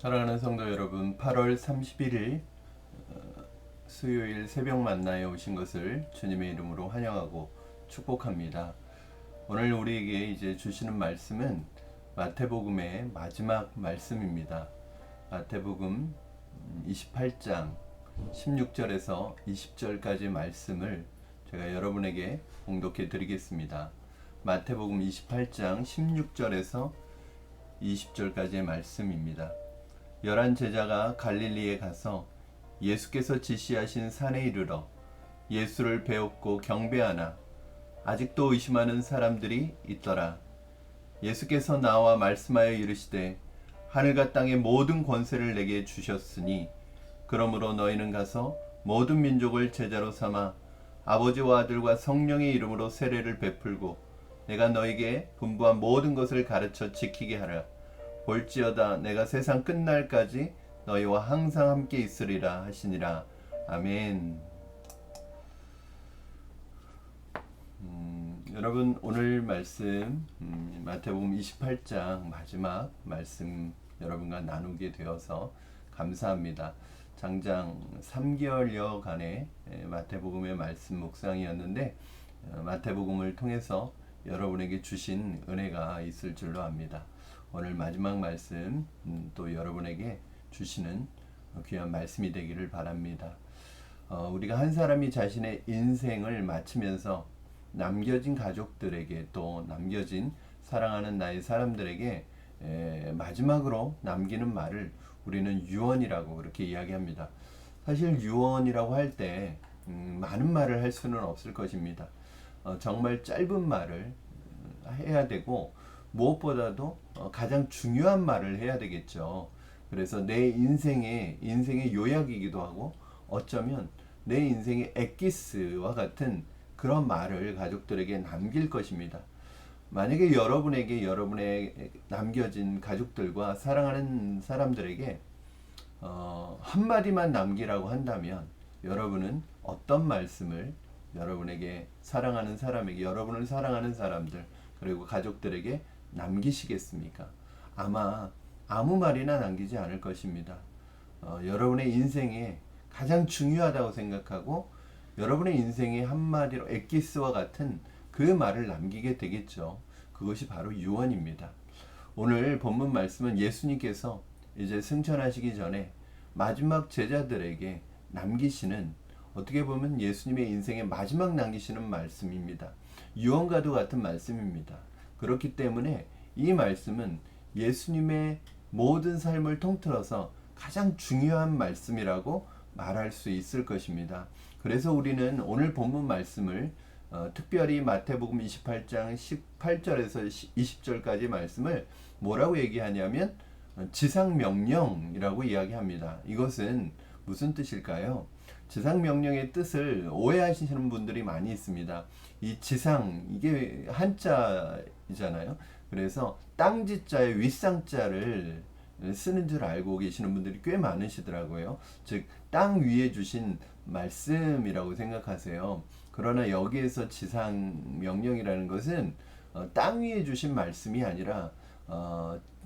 사랑하는 성도 여러분, 8월 31일 수요일 새벽 만나에 오신 것을 주님의 이름으로 환영하고 축복합니다. 오늘 우리에게 이제 주시는 말씀은 마태복음의 마지막 말씀입니다. 마태복음 28장 16절에서 20절까지 말씀을 제가 여러분에게 봉독해 드리겠습니다. 마태복음 28장 16절에서 20절까지의 말씀입니다. 11 제자가 갈릴리에 가서 예수께서 지시하신 산에 이르러 예수를 배웠고 경배하나 아직도 의심하는 사람들이 있더라. 예수께서 나와 말씀하여 이르시되 하늘과 땅의 모든 권세를 내게 주셨으니 그러므로 너희는 가서 모든 민족을 제자로 삼아 아버지와 아들과 성령의 이름으로 세례를 베풀고 내가 너희에게 분부한 모든 것을 가르쳐 지키게 하라. 볼지어다 내가 세상 끝날까지 너희와 항상 함께 있으리라 하시니라. 아멘. 여러분 오늘 말씀 마태복음 28장 마지막 말씀 여러분과 나누게 되어서 감사합니다. 장장 3개월여간의 마태복음의 말씀 묵상이었는데 마태복음을 통해서 여러분에게 주신 은혜가 있을 줄로 압니다. 오늘 마지막 말씀 또 여러분에게 주시는 귀한 말씀이 되기를 바랍니다. 우리가 한 사람이 자신의 인생을 마치면서 남겨진 가족들에게 또 남겨진 사랑하는 나의 사람들에게 마지막으로 남기는 말을 우리는 유언이라고 그렇게 이야기합니다. 사실 유언이라고 할 때 많은 말을 할 수는 없을 것입니다. 정말 짧은 말을 해야 되고 무엇보다도 가장 중요한 말을 해야 되겠죠. 그래서 내 인생의 요약이기도 하고 어쩌면 내 인생의 엑기스와 같은 그런 말을 가족들에게 남길 것입니다. 만약에 여러분에게 여러분의 남겨진 가족들과 사랑하는 사람들에게 한마디만 남기라고 한다면 여러분은 어떤 말씀을 여러분에게 사랑하는 사람에게 여러분을 사랑하는 사람들 그리고 가족들에게 남기시겠습니까? 아마 아무 말이나 남기지 않을 것입니다. 여러분의 인생에 가장 중요하다고 생각하고 여러분의 인생의 한마디로 엑기스와 같은 그 말을 남기게 되겠죠. 그것이 바로 유언입니다. 오늘 본문 말씀은 예수님께서 이제 승천하시기 전에 마지막 제자들에게 남기시는 어떻게 보면 예수님의 인생의 마지막 남기시는 말씀입니다. 유언과도 같은 말씀입니다. 그렇기 때문에 이 말씀은 예수님의 모든 삶을 통틀어서 가장 중요한 말씀이라고 말할 수 있을 것입니다. 그래서 우리는 오늘 본문 말씀을 특별히 마태복음 28장 18절에서 20절까지 말씀을 뭐라고 얘기하냐면 지상명령이라고 이야기합니다. 이것은 무슨 뜻일까요? 지상명령의 뜻을 오해하시는 분들이 많이 있습니다. 이 지상 이게 한자이잖아요. 그래서 땅지자에 윗상자를 쓰는 줄 알고 계시는 분들이 꽤 많으시더라고요. 즉 땅 위에 주신 말씀이라고 생각하세요. 그러나 여기에서 지상 명령이라는 것은 땅 위에 주신 말씀이 아니라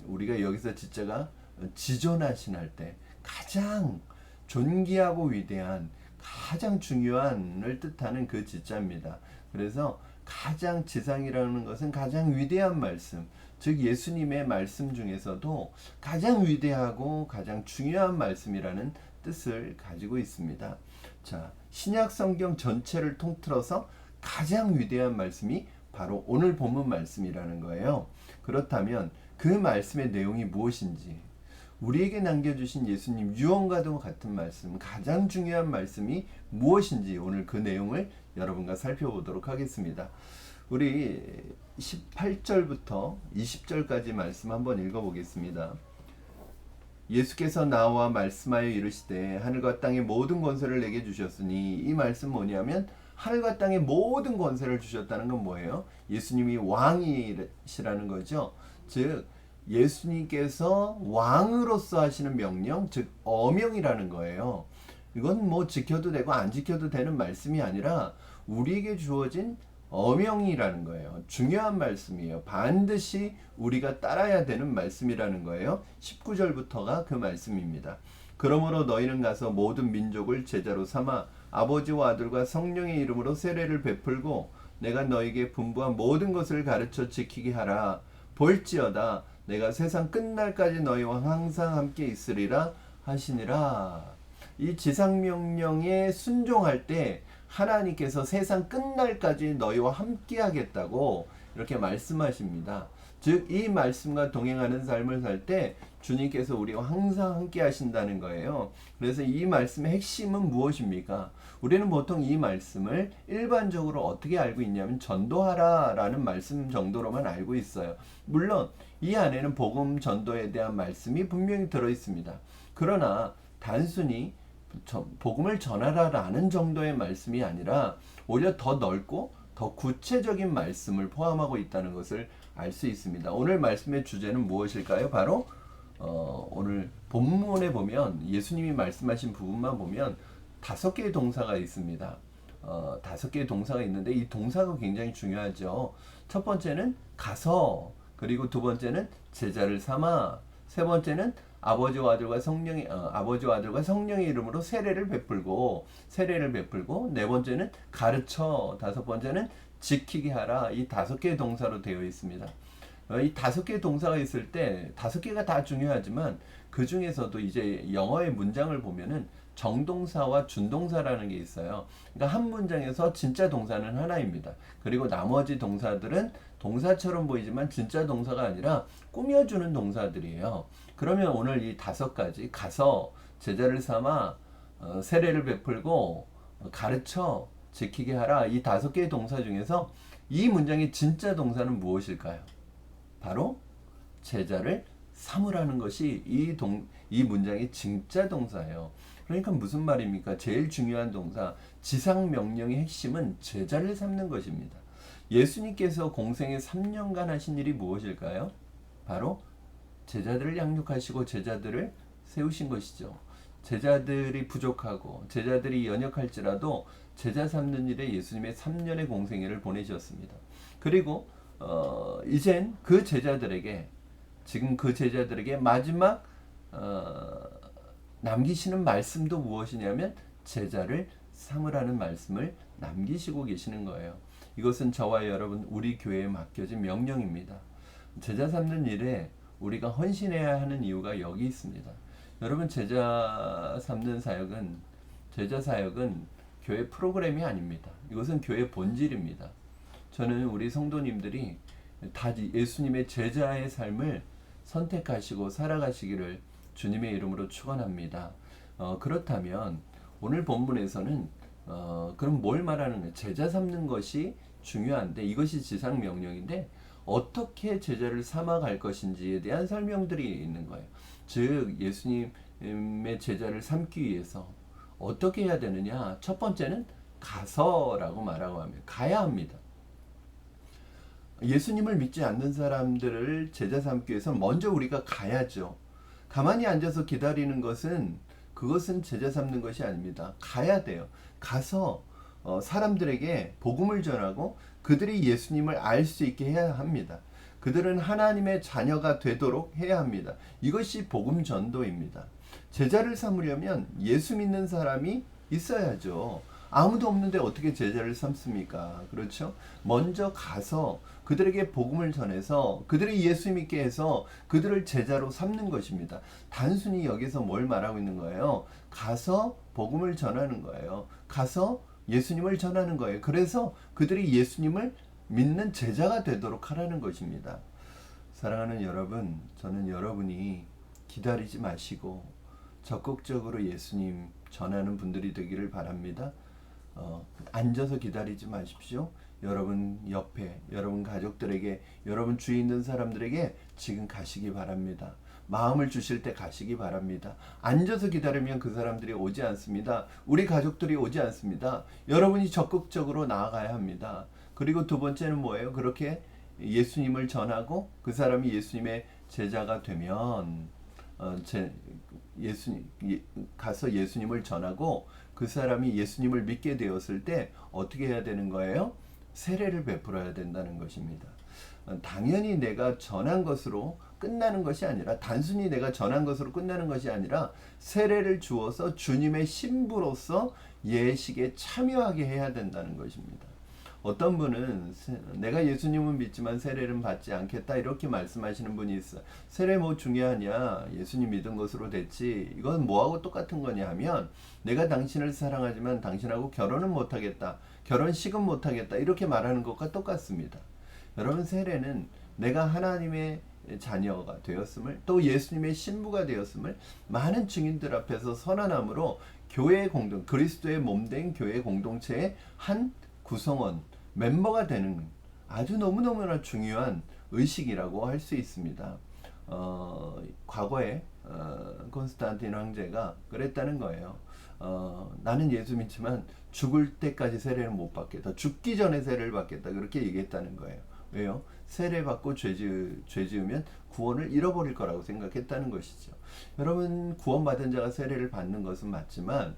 우리가 여기서 지자가 지존하신 할 때 가장 존귀하고 위대한 가장 중요한을 뜻하는 그 지자입니다. 그래서 가장 지상이라는 것은 가장 위대한 말씀, 즉 예수님의 말씀 중에서도 가장 위대하고 가장 중요한 말씀이라는 뜻을 가지고 있습니다. 자, 신약 성경 전체를 통틀어서 가장 위대한 말씀이 바로 오늘 본문 말씀이라는 거예요. 그렇다면 그 말씀의 내용이 무엇인지 우리에게 남겨주신 예수님 유언과도 같은 말씀, 가장 중요한 말씀이 무엇인지 오늘 그 내용을 여러분과 살펴보도록 하겠습니다. 우리 18절부터 20절까지 말씀 한번 읽어보겠습니다. 예수께서 나와 말씀하여 이르시되 하늘과 땅의 모든 권세를 내게 주셨으니 이 말씀 뭐냐면 하늘과 땅의 모든 권세를 주셨다는 건 뭐예요? 예수님이 왕이시라는 거죠. 즉 예수님께서 왕으로서 하시는 명령, 즉 어명이라는 거예요. 이건 뭐 지켜도 되고 안 지켜도 되는 말씀이 아니라 우리에게 주어진 어명이라는 거예요. 중요한 말씀이에요. 반드시 우리가 따라야 되는 말씀이라는 거예요. 19절부터가 그 말씀입니다. 그러므로 너희는 가서 모든 민족을 제자로 삼아 아버지와 아들과 성령의 이름으로 세례를 베풀고 내가 너희에게 분부한 모든 것을 가르쳐 지키게 하라. 볼지어다 내가 세상 끝날까지 너희와 항상 함께 있으리라 하시니라. 이 지상명령에 순종할 때 하나님께서 세상 끝날까지 너희와 함께 하겠다고 이렇게 말씀하십니다. 즉 이 말씀과 동행하는 삶을 살 때 주님께서 우리와 항상 함께 하신다는 거예요. 그래서 이 말씀의 핵심은 무엇입니까? 우리는 보통 이 말씀을 일반적으로 어떻게 알고 있냐면 전도하라 라는 말씀 정도로만 알고 있어요. 물론 이 안에는 복음 전도에 대한 말씀이 분명히 들어 있습니다. 그러나 단순히 복음을 전하라라는 정도의 말씀이 아니라 오히려 더 넓고 더 구체적인 말씀을 포함하고 있다는 것을 알 수 있습니다. 오늘 말씀의 주제는 무엇일까요? 바로 오늘 본문에 보면 예수님이 말씀하신 부분만 보면 5개의 동사가 있습니다. 5개의 동사가 있는데 이 동사가 굉장히 중요하죠. 첫 번째는 가서, 그리고 두 번째는 제자를 삼아, 세 번째는 아버지와 아들과 성령의 이름으로 세례를 베풀고, 네 번째는 가르쳐, 다섯 번째는 지키게 하라. 이 5개의 동사로 되어 있습니다. 이 5개의 동사가 있을 때 5개가 다 중요하지만 그 중에서도 이제 영어의 문장을 보면은 정동사와 준동사라는 게 있어요. 그러니까 한 문장에서 진짜 동사는 하나입니다. 그리고 나머지 동사들은 동사처럼 보이지만 진짜 동사가 아니라 꾸며주는 동사들이에요. 그러면 오늘 이 5가지, 가서, 제자를 삼아, 세례를 베풀고, 가르쳐, 지키게 하라. 이 5개의 동사 중에서 이 문장의 진짜 동사는 무엇일까요? 바로 제자를 삼으라는 것이 이 문장의 진짜 동사예요. 그러니까 무슨 말입니까? 제일 중요한 동사, 지상 명령의 핵심은 제자를 삼는 것입니다. 예수님께서 공생의 3년간 하신 일이 무엇일까요? 바로 제자들을 양육하시고 제자들을 세우신 것이죠. 제자들이 부족하고 제자들이 연약할지라도 제자 삼는 일에 예수님의 3년의 공생애를 보내셨습니다. 그리고 이젠 지금 그 제자들에게 마지막 남기시는 말씀도 무엇이냐면 제자를 삼으라는 말씀을 남기시고 계시는 거예요. 이것은 저와 여러분 우리 교회에 맡겨진 명령입니다. 제자 삼는 일에 우리가 헌신해야 하는 이유가 여기 있습니다. 여러분 제자 사역은 교회 프로그램이 아닙니다. 이것은 교회 본질입니다. 저는 우리 성도님들이 다 예수님의 제자의 삶을 선택하시고 살아가시기를 주님의 이름으로 축원합니다. 그렇다면 오늘 본문에서는 그럼 뭘 말하는 거예요? 제자 삼는 것이 중요한데 이것이 지상 명령인데 어떻게 제자를 삼아갈 것인지에 대한 설명들이 있는 거예요. 즉 예수님의 제자를 삼기 위해서 어떻게 해야 되느냐? 첫 번째는 가서라고 말하고 하면 가야 합니다. 예수님을 믿지 않는 사람들을 제자 삼기 위해서 먼저 우리가 가야죠. 가만히 앉아서 기다리는 그것은 제자 삼는 것이 아닙니다. 가야 돼요. 가서 사람들에게 복음을 전하고 그들이 예수님을 알 수 있게 해야 합니다. 그들은 하나님의 자녀가 되도록 해야 합니다. 이것이 복음 전도입니다. 제자를 삼으려면 예수 믿는 사람이 있어야죠. 아무도 없는데 어떻게 제자를 삼습니까? 그렇죠? 먼저 가서 그들에게 복음을 전해서 그들이 예수 믿게 해서 그들을 제자로 삼는 것입니다. 단순히 여기서 뭘 말하고 있는 거예요? 가서 복음을 전하는 거예요. 가서 예수님을 전하는 거예요. 그래서 그들이 예수님을 믿는 제자가 되도록 하라는 것입니다. 사랑하는 여러분, 저는 여러분이 기다리지 마시고 적극적으로 예수님 전하는 분들이 되기를 바랍니다. 앉아서 기다리지 마십시오. 여러분 옆에, 여러분 가족들에게, 여러분 주위에 있는 사람들에게 지금 가시기 바랍니다. 마음을 주실 때 가시기 바랍니다. 앉아서 기다리면 그 사람들이 오지 않습니다. 우리 가족들이 오지 않습니다. 여러분이 적극적으로 나아가야 합니다. 그리고 두 번째는 뭐예요? 그렇게 예수님을 전하고 그 사람이 예수님의 제자가 되면 가서 예수님을 전하고 그 사람이 예수님을 믿게 되었을 때 어떻게 해야 되는 거예요? 세례를 베풀어야 된다는 것입니다. 당연히 내가 전한 것으로 끝나는 것이 아니라, 단순히 내가 전한 것으로 끝나는 것이 아니라 세례를 주어서 주님의 신부로서 예식에 참여하게 해야 된다는 것입니다. 어떤 분은 내가 예수님을 믿지만 세례를 받지 않겠다 이렇게 말씀하시는 분이 있어. 세례 뭐 중요하냐, 예수님 믿은 것으로 됐지, 이건 뭐하고 똑같은 거냐 하면, 내가 당신을 사랑하지만 당신하고 결혼은 못하겠다, 결혼식은 못하겠다 이렇게 말하는 것과 똑같습니다. 여러분, 세례는 내가 하나님의 자녀가 되었음을, 또 예수님의 신부가 되었음을 많은 증인들 앞에서 선언함으로 교회의 그리스도의 몸된 교회 공동체의 한 구성원, 멤버가 되는 아주 너무너무나 중요한 의식이라고 할 수 있습니다. 과거에 콘스탄틴 황제가 그랬다는 거예요. 나는 예수 믿지만 죽을 때까지 세례를 못 받겠다, 죽기 전에 세례를 받겠다, 그렇게 얘기했다는 거예요. 왜요? 세례 받고 죄 지으면 구원을 잃어버릴 거라고 생각했다는 것이죠. 여러분, 구원받은 자가 세례를 받는 것은 맞지만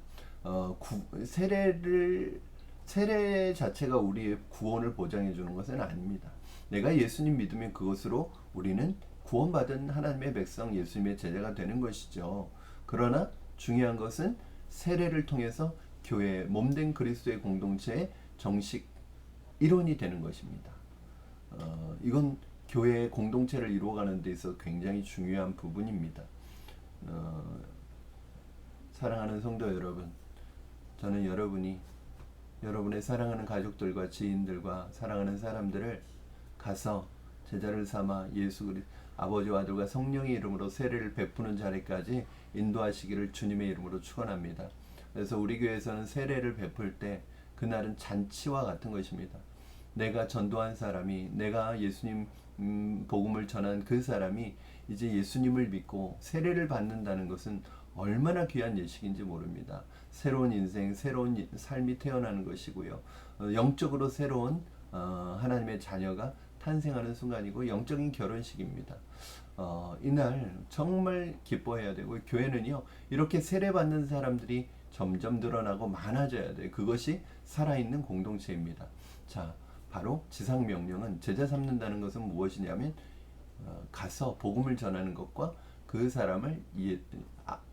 세례 자체가 우리의 구원을 보장해 주는 것은 아닙니다. 내가 예수님 믿으면 그것으로 우리는 구원받은 하나님의 백성, 예수님의 제자가 되는 것이죠. 그러나 중요한 것은 세례를 통해서 교회 몸된 그리스도의 공동체의 정식 일원이 되는 것입니다. 이건 교회의 공동체를 이루어가는 데 있어서 굉장히 중요한 부분입니다. 사랑하는 성도 여러분, 저는 여러분의 사랑하는 가족들과 지인들과 사랑하는 사람들을 가서 제자를 삼아 예수 그리스도 아버지와 아들과 성령의 이름으로 세례를 베푸는 자리까지 인도하시기를 주님의 이름으로 축원합니다. 그래서 우리 교회에서는 세례를 베풀 때 그날은 잔치와 같은 것입니다. 내가 전도한 사람이, 내가 예수님 복음을 전한 그 사람이 이제 예수님을 믿고 세례를 받는다는 것은 얼마나 귀한 예식인지 모릅니다. 새로운 인생, 새로운 삶이 태어나는 것이고요. 영적으로 새로운 하나님의 자녀가 탄생하는 순간이고 영적인 결혼식입니다. 이날 정말 기뻐해야 되고, 교회는요 이렇게 세례받는 사람들이 점점 늘어나고 많아져야 돼요. 그것이 살아있는 공동체입니다. 자, 바로 지상명령은, 제자 삼는다는 것은 무엇이냐면 가서 복음을 전하는 것과 그 사람을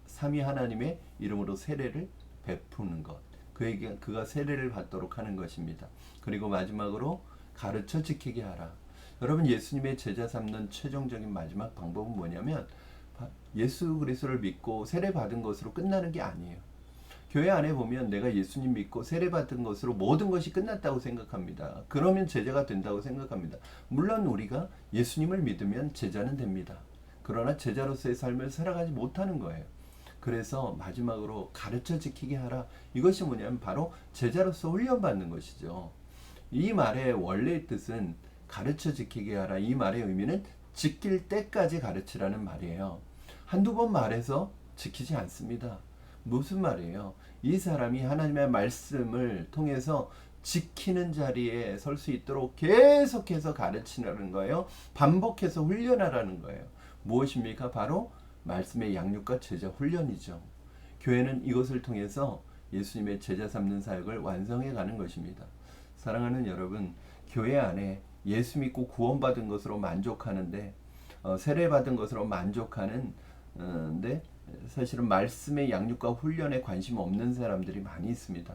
삼위 하나님의 이름으로 세례를 베푸는 것, 그가 세례를 받도록 하는 것입니다. 그리고 마지막으로 가르쳐 지키게 하라. 여러분, 예수님의 제자 삼는 최종적인 마지막 방법은 뭐냐면 예수 그리스도를 믿고 세례 받은 것으로 끝나는 게 아니에요. 교회 안에 보면 내가 예수님 믿고 세례 받은 것으로 모든 것이 끝났다고 생각합니다. 그러면 제자가 된다고 생각합니다. 물론 우리가 예수님을 믿으면 제자는 됩니다. 그러나 제자로서의 삶을 살아가지 못하는 거예요. 그래서 마지막으로 가르쳐 지키게 하라. 이것이 뭐냐면 바로 제자로서 훈련받는 것이죠. 이 말의 원래의 뜻은 가르쳐 지키게 하라. 이 말의 의미는 지킬 때까지 가르치라는 말이에요. 한두 번 말해서 지키지 않습니다. 무슨 말이에요? 이 사람이 하나님의 말씀을 통해서 지키는 자리에 설 수 있도록 계속해서 가르치라는 거예요. 반복해서 훈련하라는 거예요. 무엇입니까? 바로 말씀의 양육과 제자 훈련이죠. 교회는 이것을 통해서 예수님의 제자 삼는 사역을 완성해 가는 것입니다. 사랑하는 여러분, 교회 안에 예수 믿고 구원받은 것으로 만족하는데, 세례받은 것으로 만족하는데 사실은 말씀의 양육과 훈련에 관심 없는 사람들이 많이 있습니다.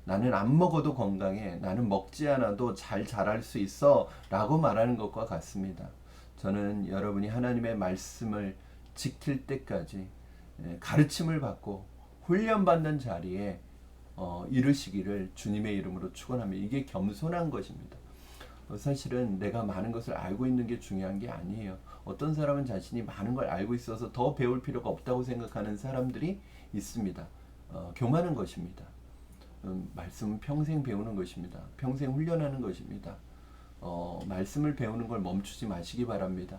나는 안 먹어도 건강해, 나는 먹지 않아도 잘 자랄 수 있어 라고 말하는 것과 같습니다. 저는 여러분이 하나님의 말씀을 지킬 때까지 가르침을 받고 훈련받는 자리에 이르시기를 주님의 이름으로 축원합니다. 이게 겸손한 것입니다. 사실은 내가 많은 것을 알고 있는 게 중요한 게 아니에요. 어떤 사람은 자신이 많은 걸 알고 있어서 더 배울 필요가 없다고 생각하는 사람들이 있습니다. 교만한 것입니다. 말씀은 평생 배우는 것입니다. 평생 훈련하는 것입니다. 말씀을 배우는 걸 멈추지 마시기 바랍니다.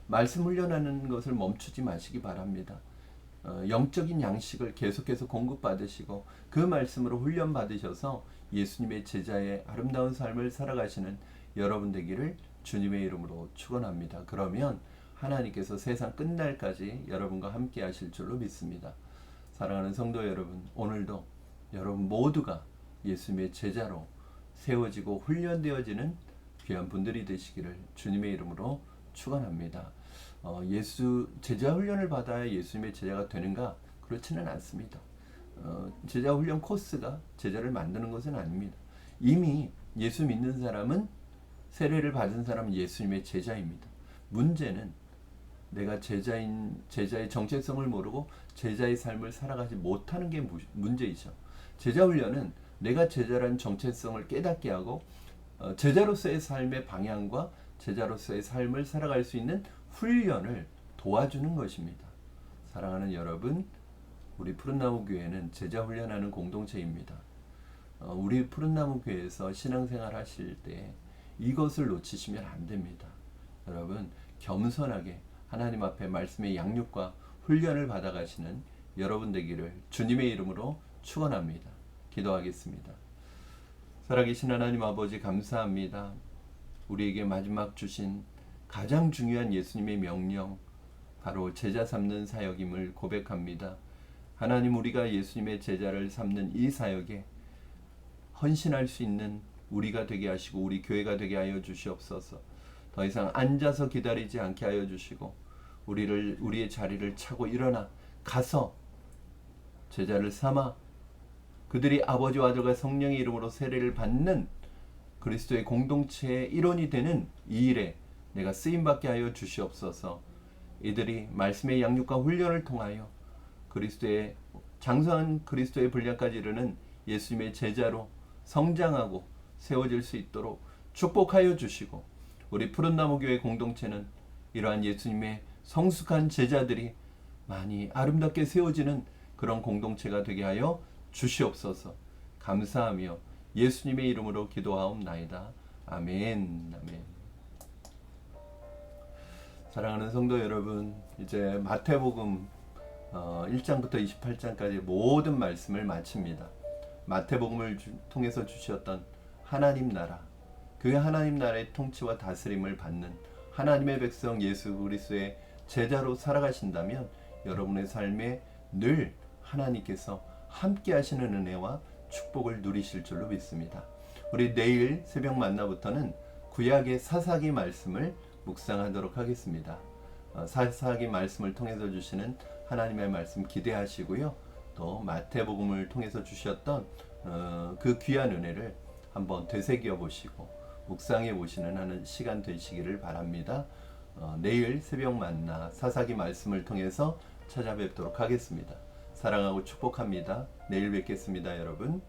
말씀 훈련하는 것을 멈추지 마시기 바랍니다. 영적인 양식을 계속해서 공급받으시고 그 말씀으로 훈련받으셔서 예수님의 제자의 아름다운 삶을 살아가시는 여러분 되기를 주님의 이름으로 축원합니다. 그러면 하나님께서 세상 끝날까지 여러분과 함께 하실 줄로 믿습니다. 사랑하는 성도 여러분, 오늘도 여러분 모두가 예수님의 제자로 세워지고 훈련되어지는 귀한 분들이 되시기를 주님의 이름으로 축원합니다. 제자 훈련을 받아야 예수님의 제자가 되는가? 그렇지는 않습니다. 제자 훈련 코스가 제자를 만드는 것은 아닙니다. 이미 예수 믿는 사람은, 세례를 받은 사람은 예수님의 제자입니다. 문제는 내가 제자의 정체성을 모르고 제자의 삶을 살아가지 못하는 게 문제이죠. 제자 훈련은 내가 제자라는 정체성을 깨닫게 하고 제자로서의 삶의 방향과 제자로서의 삶을 살아갈 수 있는 훈련을 도와주는 것입니다. 사랑하는 여러분, 우리 푸른나무 교회는 제자 훈련하는 공동체입니다. 우리 푸른나무 교회에서 신앙생활 하실 때 이것을 놓치시면 안 됩니다. 여러분, 겸손하게 하나님 앞에 말씀의 양육과 훈련을 받아가시는 여러분 되기를 주님의 이름으로 축원합니다. 기도하겠습니다. 살아계신 하나님 아버지, 감사합니다. 우리에게 마지막 주신 가장 중요한 예수님의 명령, 바로 제자 삼는 사역임을 고백합니다. 하나님, 우리가 예수님의 제자를 삼는 이 사역에 헌신할 수 있는 우리가 되게 하시고 우리 교회가 되게 하여 주시옵소서. 더 이상 앉아서 기다리지 않게 하여 주시고 우리의 자리를 차고 일어나 가서 제자를 삼아 그들이 아버지와 아들과 성령의 이름으로 세례를 받는 그리스도의 공동체의 일원이 되는 이 일에 내가 쓰임받게 하여 주시옵소서. 이들이 말씀의 양육과 훈련을 통하여 장성한 그리스도의 분량까지 이르는 예수님의 제자로 성장하고 세워질 수 있도록 축복하여 주시고, 우리 푸른나무 교회 공동체는 이러한 예수님의 성숙한 제자들이 많이 아름답게 세워지는 그런 공동체가 되게 하여 주시옵소서. 감사하며 예수님의 이름으로 기도하옵나이다. 아멘. 아멘. 사랑하는 성도 여러분, 이제 마태복음 1장부터 28장까지 모든 말씀을 마칩니다. 마태복음을 통해서 주셨던 하나님 나라, 그 하나님 나라의 통치와 다스림을 받는 하나님의 백성 예수 그리스도의 제자로 살아가신다면 여러분의 삶에 늘 하나님께서 함께 하시는 은혜와 축복을 누리실 줄로 믿습니다. 우리 내일 새벽 만나부터는 구약의 사사기 말씀을 묵상하도록 하겠습니다. 사사기 말씀을 통해서 주시는 하나님의 말씀 기대하시고요. 또 마태복음을 통해서 주셨던 그 귀한 은혜를 한번 되새겨 보시고 묵상해 보시는 하는 시간 되시기를 바랍니다. 내일 새벽 만나 사사기 말씀을 통해서 찾아뵙도록 하겠습니다. 사랑하고 축복합니다. 내일 뵙겠습니다, 여러분.